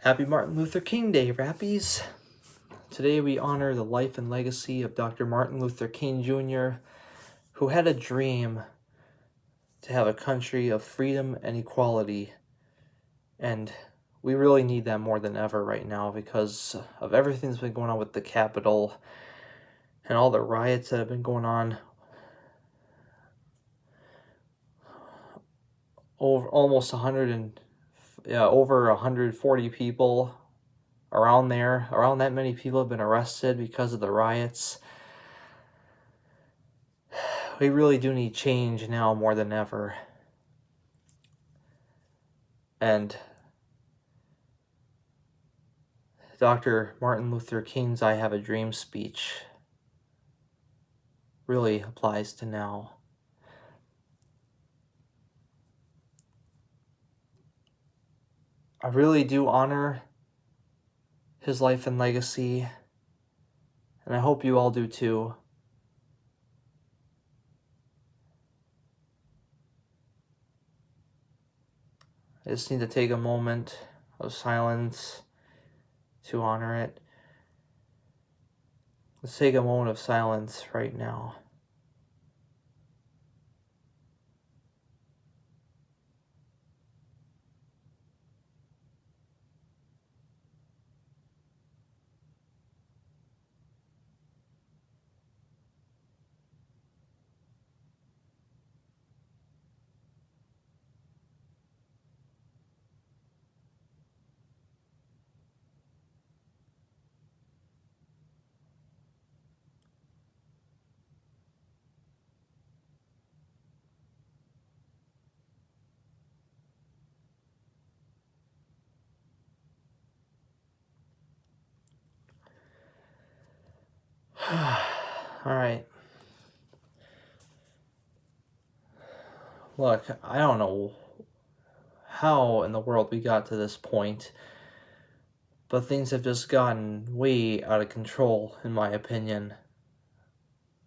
Happy Martin Luther King Day, Rappies! Today we honor the life and legacy of Dr. Martin Luther King Jr., who had a dream to have a country of freedom and equality. And we really need that more than ever right now because of everything that's been going on with the Capitol and all the riots that have been going on. Over 140 people around that many people have been arrested because of the riots. We really do need change now more than ever. And Dr. Martin Luther King's I Have a Dream speech really applies to now. I really do honor his life and legacy, and I hope you all do too. I just need to take a moment of silence to honor it. Let's take a moment of silence right now. All right. Look, I don't know how in the world we got to this point, but things have just gotten way out of control, in my opinion.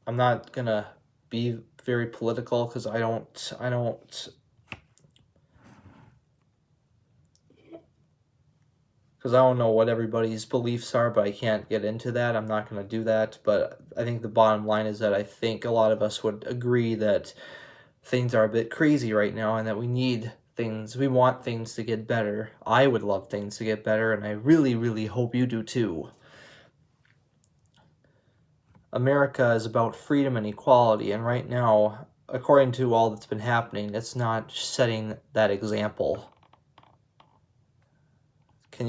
I'm not gonna be very political because I don't know what everybody's beliefs are, but I can't get into that. I'm not going to do that. But I think the bottom line is that I think a lot of us would agree that things are a bit crazy right now and that we want things to get better. I would love things to get better, and I really, really hope you do too. America is about freedom and equality, and right now, according to all that's been happening, it's not setting that example. I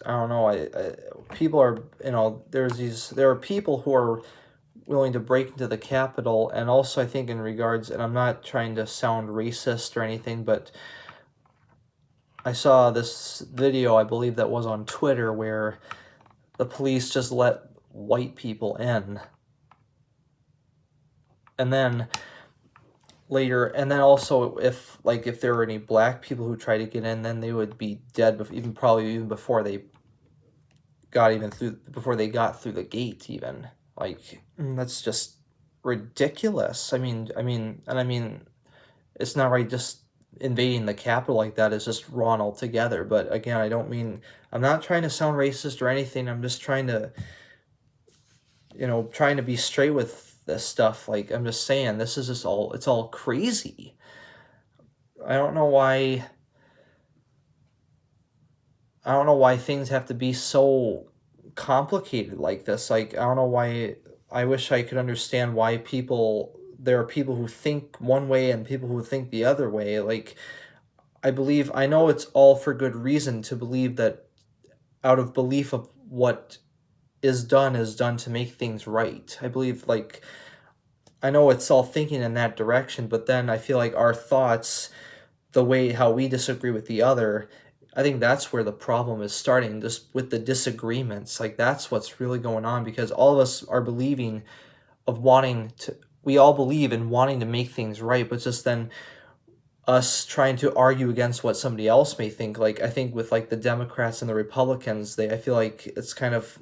don't know, people are, there are people who are willing to break into the Capitol, and also I think in regards, and I'm not trying to sound racist or anything, but I saw this video, I believe that was on Twitter, where the police just let white people in. And then later, and then also if there were any black people who tried to get in, then they would be dead probably even before they got through the gate even. That's just ridiculous. I mean it's not right. Just invading the Capitol like that is just wrong altogether. But again, I'm not trying to sound racist or anything. I'm just trying to be straight with this stuff. I'm just saying, this is just it's all crazy. I don't know why things have to be so complicated like this. I don't know why. I wish I could understand why there are people who think one way and people who think the other way. I know it's all for good reason to believe that, out of belief of what is done to make things right. I believe, I know it's all thinking in that direction, but then I feel like our thoughts, how we disagree with the other, I think that's where the problem is starting, just with the disagreements. That's what's really going on, because all of us are we all believe in wanting to make things right, but just then us trying to argue against what somebody else may think. I think with the Democrats and the Republicans, I feel like it's kind of,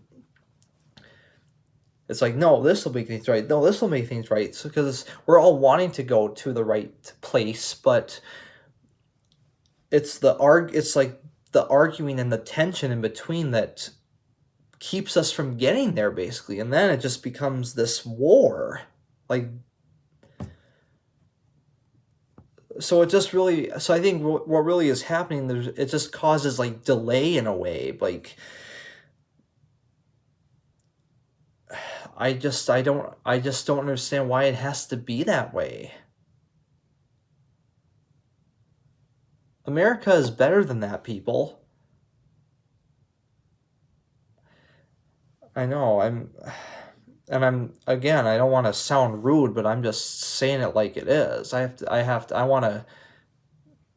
it's no, this will make things right. No, this will make things right. So, because we're all wanting to go to the right place, but it's the arguing and the tension in between that keeps us from getting there, basically. And then it just becomes this war. Like, so it just really, so I think what really is happening, it just causes like delay in a way. Like, I just don't understand why it has to be that way. America is better than that, people. I know, again, I don't want to sound rude, but I'm just saying it like it is. I want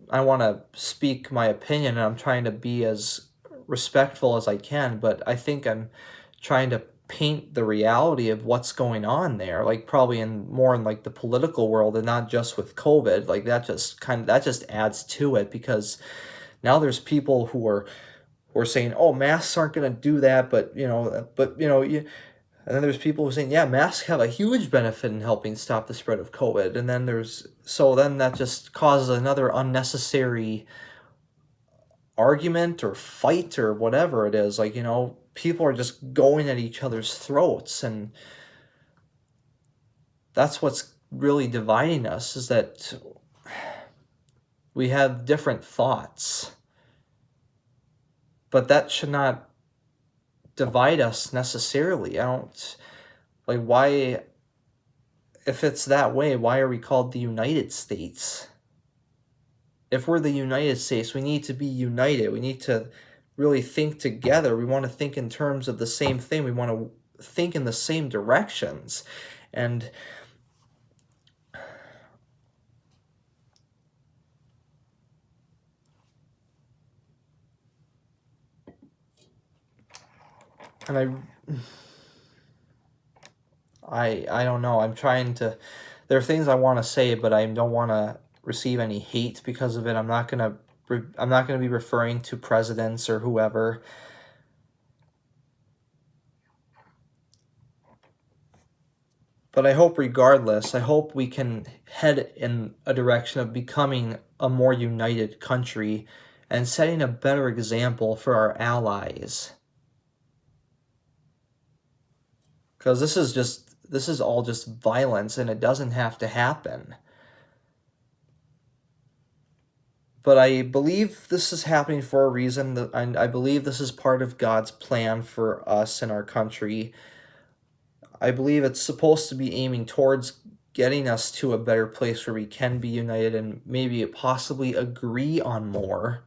to speak my opinion, and I'm trying to be as respectful as I can, but I think I'm trying to paint the reality of what's going on there, like probably more in like the political world and not just with COVID. Like that just adds to it, because now there's people who are saying, "Oh, masks aren't going to do that," but and then there's people who are saying, "Yeah, masks have a huge benefit in helping stop the spread of COVID." And then then that just causes another unnecessary argument or fight or whatever it is. Like, people are just going at each other's throats, and that's what's really dividing us, is that we have different thoughts. But that should not divide us necessarily. Why, if it's that way, why are we called the United States? If we're the United States, we need to be united. We need to really think together. We want to think in terms of the same thing. We want to think in the same directions. And I don't know. There are things I want to say, but I don't want to receive any hate because of it. I'm not going to be referring to presidents or whoever. But I hope regardless, I hope we can head in a direction of becoming a more united country and setting a better example for our allies. Because this is all just violence, and it doesn't have to happen. But I believe this is happening for a reason, and I believe this is part of God's plan for us and our country. I believe it's supposed to be aiming towards getting us to a better place where we can be united and maybe possibly agree on more.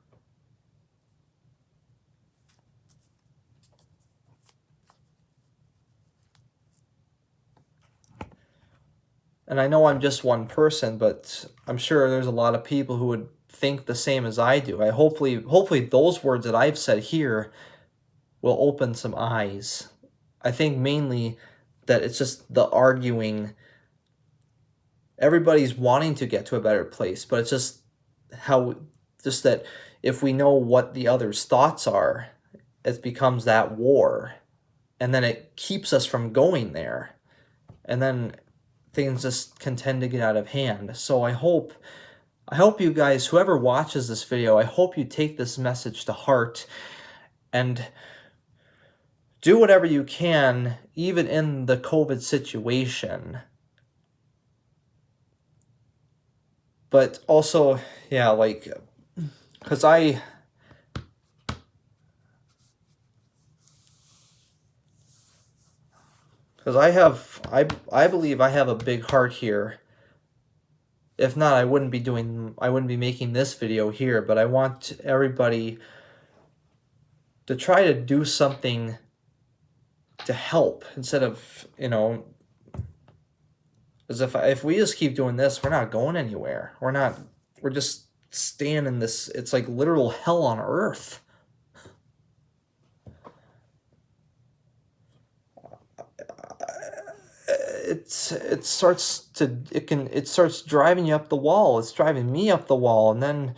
And I know I'm just one person, but I'm sure there's a lot of people who would think the same as I do. Hopefully those words that I've said here will open some eyes. I think mainly that it's just the arguing. Everybody's wanting to get to a better place, but it's just that if we know what the other's thoughts are, it becomes that war, and then it keeps us from going there, and then things just can tend to get out of hand. So I hope you guys, whoever watches this video, I hope you take this message to heart and do whatever you can, even in the COVID situation. But also, yeah, because I believe I have a big heart here. If not, I wouldn't be making this video here, but I want everybody to try to do something to help, instead of, as if we just keep doing this, we're not going anywhere. We're just staying in this, it's like literal hell on earth. It starts driving you up the wall. It's driving me up the wall, and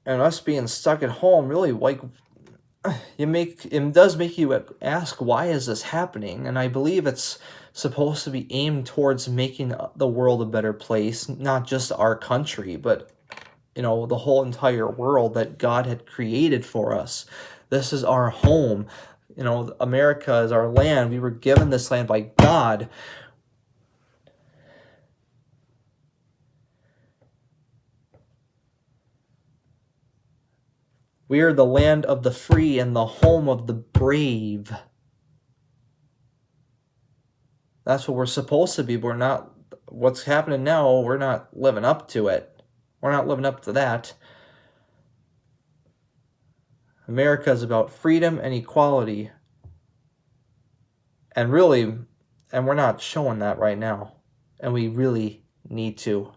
us being stuck at home really, like, it does make you ask, why is this happening? And I believe it's supposed to be aimed towards making the world a better place, not just our country, but the whole entire world that God had created for us. This is our home. America is our land. We were given this land by God. We are the land of the free and the home of the brave. That's what we're supposed to be. We're not, what's happening now, we're not living up to it. We're not living up to that. America is about freedom and equality. And really, and we're not showing that right now. And we really need to.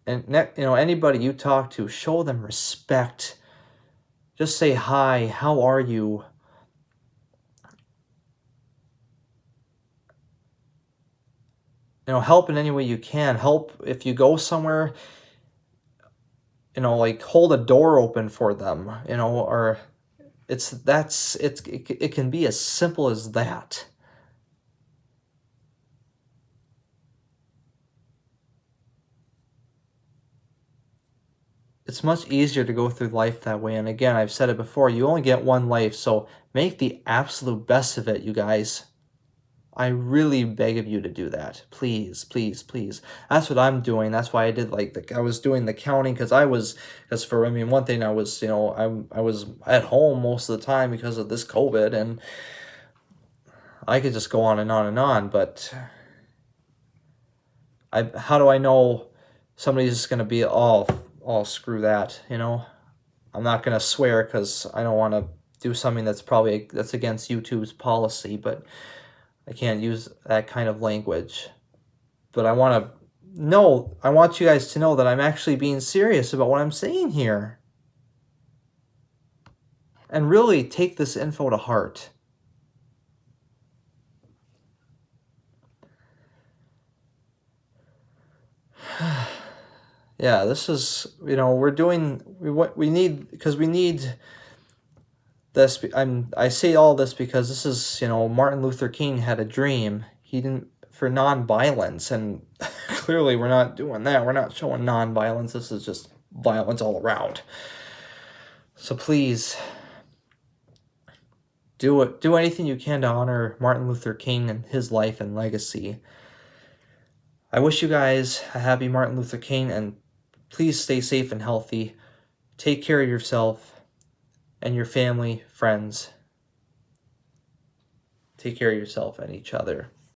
And anybody you talk to, show them respect. Just say hi, how are you? Help in any way you can. Help if you go somewhere, like hold a door open for them, or it can be as simple as that. It's much easier to go through life that way. And again, I've said it before, you only get one life, so make the absolute best of it, you guys. I really beg of you to do that. Please, please, please. That's what I'm doing. That's why I did I was doing the counting because one thing I was, I was at home most of the time because of this COVID, and I could just go on and on and on, but how do I know somebody's just going to be, oh, screw that, I'm not going to swear because I don't want to do something that's against YouTube's policy, but I can't use that kind of language. But I want you guys to know that I'm actually being serious about what I'm saying here. And really take this info to heart. Yeah, this is, we need this. I say all this because this is, Martin Luther King had a dream. He didn't, for nonviolence, and clearly we're not doing that. We're not showing nonviolence. This is just violence all around. So please, do anything you can to honor Martin Luther King and his life and legacy. I wish you guys a happy Martin Luther King, and please stay safe and healthy. Take care of yourself and your family, friends. Take care of yourself and each other.